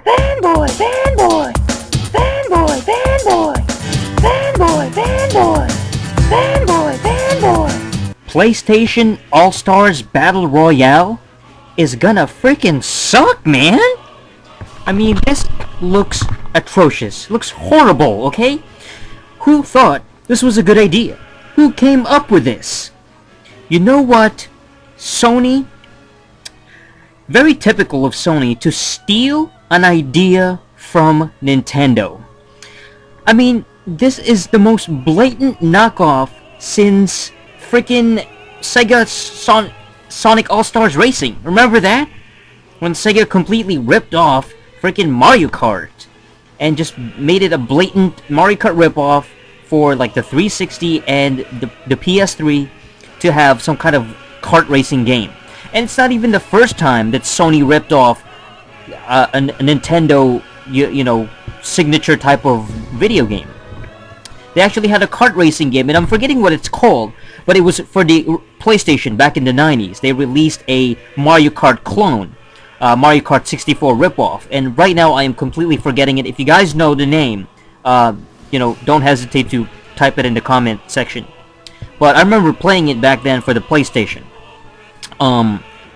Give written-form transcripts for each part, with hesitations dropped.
Fanboy, fanboy, fanboy, fanboy, fanboy, fanboy, fanboy, fanboy. PlayStation AllStars Battle Royale is gonna freaking suck, man! I mean, this looks atrocious. Looks horrible, okay? Who thought this was a good idea? Who came up with this? You know what? Sony, very typical of Sony to steal an idea from Nintendo. I mean, this is the most blatant knockoff since freaking Sega Sonic All-Stars Racing. Remember that? When Sega completely ripped off freaking Mario Kart and just made it a blatant Mario Kart ripoff for like the 360 and the PS3 to have some kind of kart racing game. And it's not even the first time that Sony ripped off a Nintendo, you know, signature type of video game. They actually had a kart racing game, and I'm forgetting what it's called, but it was for the PlayStation back in the 90s. They released a Mario Kart clone, Mario Kart 64 ripoff, and right now I am completely forgetting it. If you guys know the name, you know, don't hesitate to type it in the comment section. But I remember playing it back then for the PlayStation.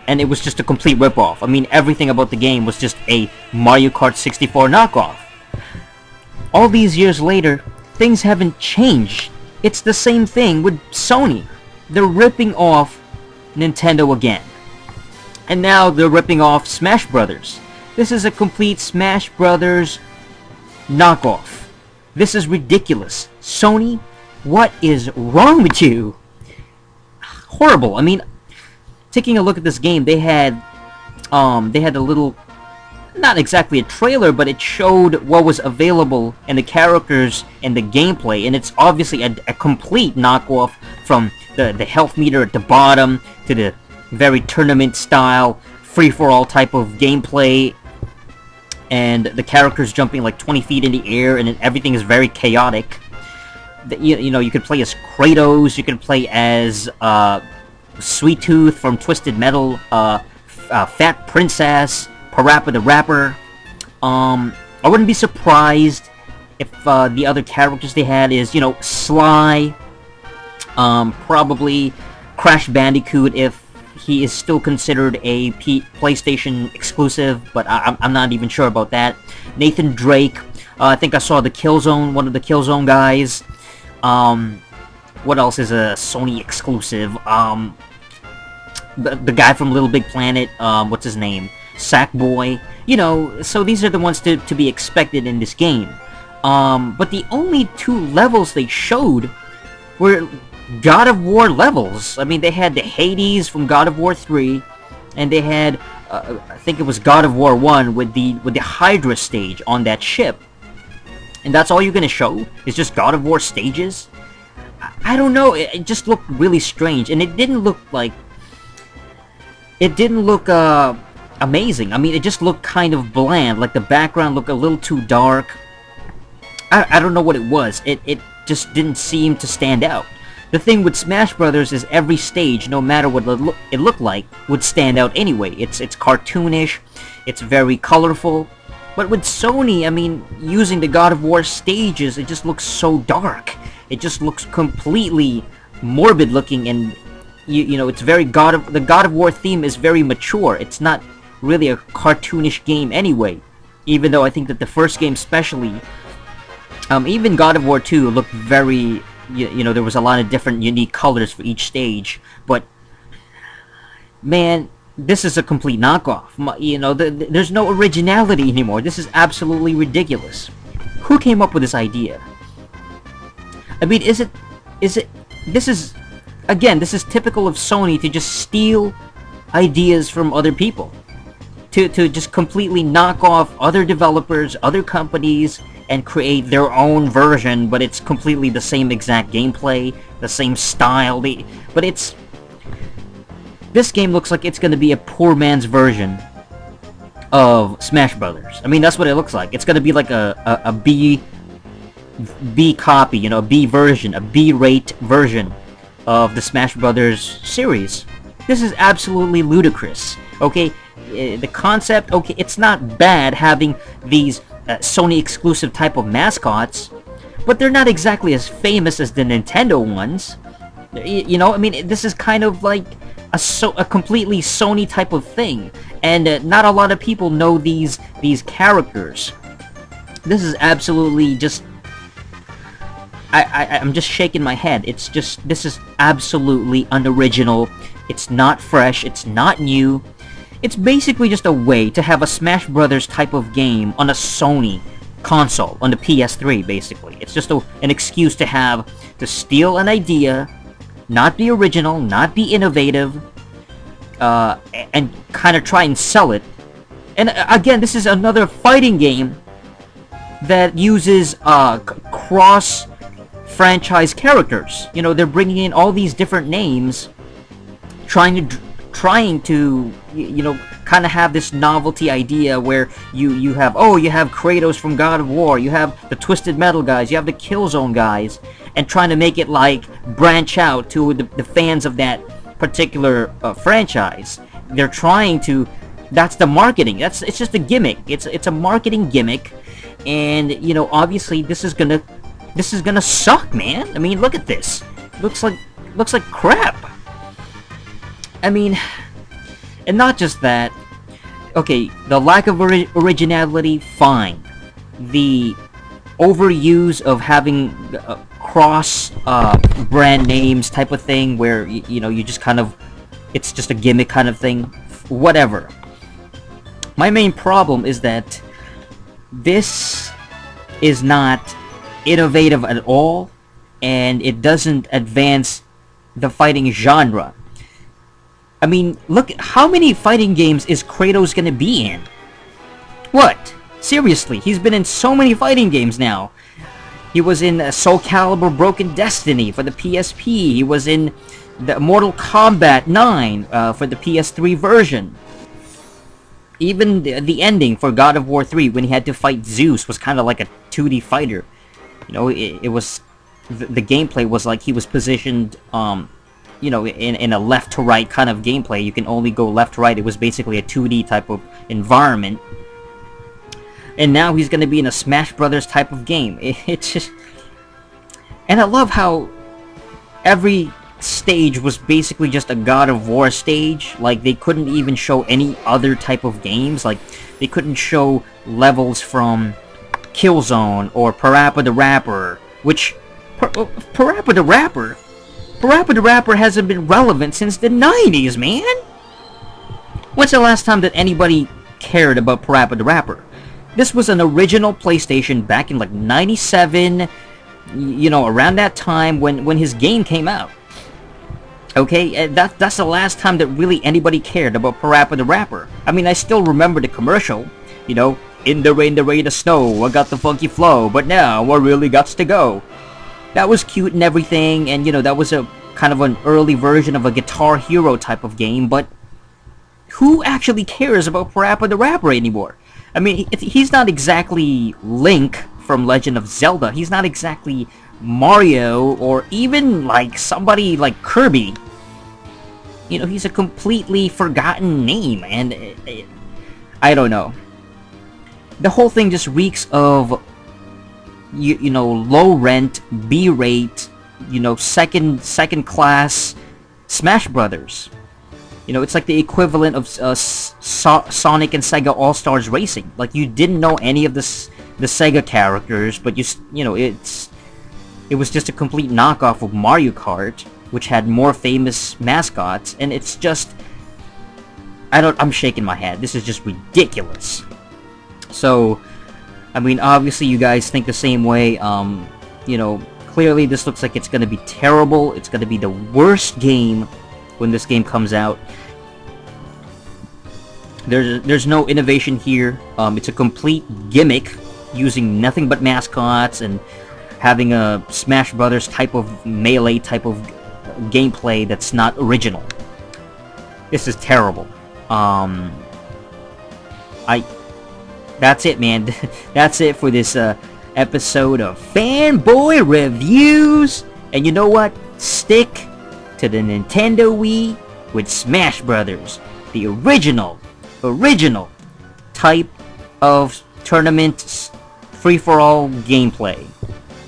And it was just a complete ripoff. I mean, everything about the game was just a Mario Kart 64 knockoff. All these years later, things haven't changed. It's the same thing with Sony. They're ripping off Nintendo again. And now they're ripping off Smash Brothers. This is a complete Smash Brothers knockoff. This is ridiculous. Sony, what is wrong with you? Horrible. I mean, taking a look at this game, they had a little, not exactly a trailer, but it showed what was available and the characters and the gameplay, and it's obviously a complete knockoff from the health meter at the bottom to the very tournament style free-for-all type of gameplay, and the characters jumping like 20 feet in the air, and everything is very chaotic. You know, you could play as Kratos, you could play as Sweet Tooth from Twisted Metal, Fat Princess, Parappa the Rapper. I wouldn't be surprised if the other characters they had is, you know, Sly, probably Crash Bandicoot if he is still considered a PlayStation exclusive, but I'm not even sure about that. Nathan Drake, I think I saw the Killzone, one of the Killzone guys. What else is a Sony exclusive? The guy from Little Big Planet, what's his name? Sackboy. You know, so these are the ones to be expected in this game. But the only two levels they showed were God of War levels. I mean, they had the Hades from God of War 3, and they had, I think it was God of War 1 with the Hydra stage on that ship. And that's all you're gonna show? Is just God of War stages? I don't know, it just looked really strange, and it didn't look like... It didn't look, amazing. I mean, it just looked kind of bland, like the background looked a little too dark. I don't know what it was. It just didn't seem to stand out. The thing with Smash Brothers is every stage, no matter what it looked like, would stand out anyway. It's cartoonish, it's very colorful. But with Sony, I mean, using the God of War stages, it just looks so dark. It just looks completely morbid looking, and you know, it's very the God of War theme is very mature. It's not really a cartoonish game anyway. Even though I think that the first game especially, even God of War 2 looked very, you know, there was a lot of different unique colors for each stage, but man, this is a complete knockoff. You know, there's no originality anymore. This is absolutely ridiculous. Who came up with this idea? I mean, this is, again, this is typical of Sony to just steal ideas from other people. To just completely knock off other developers, other companies, and create their own version, but it's completely the same exact gameplay, the same style, but it's... This game looks like it's gonna be a poor man's version of Smash Brothers. I mean, that's what it looks like. It's gonna be like a B copy, you know, a B version, a B-rate version of the Smash Brothers series. This is absolutely ludicrous, okay? The concept, okay, it's not bad having these Sony exclusive type of mascots, but they're not exactly as famous as the Nintendo ones. You know, I mean, this is kind of like a completely Sony type of thing, and not a lot of people know these characters. This is absolutely just... I'm just shaking my head. It's just... This is absolutely unoriginal. It's not fresh. It's not new. It's basically just a way to have a Smash Brothers type of game on a Sony console, on the PS3, basically. It's just an excuse to steal an idea, not be original, not be innovative, and kind of try and sell it. And again, this is another fighting game that uses cross-franchise characters. You know, they're bringing in all these different names, trying to you know, kind of have this novelty idea where you have Kratos from God of War, you have the Twisted Metal guys, you have the Killzone guys, and trying to make it like branch out to the fans of that particular franchise. They're trying to... That's the marketing. It's just a gimmick. It's a marketing gimmick, and you know, obviously this is gonna suck, man. I mean, look at this. Looks like crap. I mean, and not just that. Okay, the lack of originality, fine. The overuse of having cross brand names type of thing, where you know, you just kind of, it's just a gimmick kind of thing. Whatever. My main problem is that this is not innovative at all, and it doesn't advance the fighting genre. I mean, look, how many fighting games is Kratos gonna be in? What? Seriously, he's been in so many fighting games now. He was in Soul Calibur Broken Destiny for the PSP. He was in the Mortal Kombat 9 for the PS3 version. Even the ending for God of War 3, when he had to fight Zeus, was kind of like a 2D fighter. You know, it was... The gameplay was like he was positioned, you know, in a left-to-right kind of gameplay. You can only go left-to-right. It was basically a 2D type of environment. And now he's going to be in a Smash Brothers type of game. It's just... And I love how every stage was basically just a God of War stage. Like, they couldn't even show any other type of games. Like, they couldn't show levels from Killzone or Parappa the Rapper, which... Parappa the Rapper hasn't been relevant since the 90s, man! When's the last time that anybody cared about Parappa the Rapper? This was an original PlayStation back in like 97, you know, around that time when his game came out. Okay, that's the last time that really anybody cared about Parappa the Rapper. I mean, I still remember the commercial, you know, in the rain, the snow, I got the funky flow, but now I really gots to go. That was cute and everything, and you know, that was a kind of an early version of a Guitar Hero type of game, but who actually cares about Parappa the Rapper anymore? I mean, he's not exactly Link from Legend of Zelda. He's not exactly Mario, or even like somebody like Kirby. You know, he's a completely forgotten name, and I don't know. The whole thing just reeks of, you know, low rent, B-rate, you know, second class Smash Brothers. You know, it's like the equivalent of Sonic and Sega AllStars Racing. Like, you didn't know any of the Sega characters, but you know, it was just a complete knockoff of Mario Kart, which had more famous mascots, and it's just... I'm shaking my head. This is just ridiculous. So, I mean, obviously you guys think the same way. You know, clearly this looks like it's gonna be terrible. It's gonna be the worst game when this game comes out. There's no innovation here. It's a complete gimmick, using nothing but mascots and having a Smash Brothers type of melee type of gameplay that's not original. This is terrible. That's it, man. That's it for this episode of Fanboy Reviews. And you know what? Stick to the Nintendo Wii with Smash Brothers, the original original type of tournament free-for-all gameplay.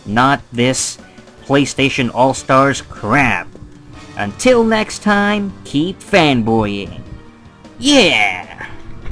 Not this PlayStation All-Stars crap. Until next time, keep fanboying. Yeah!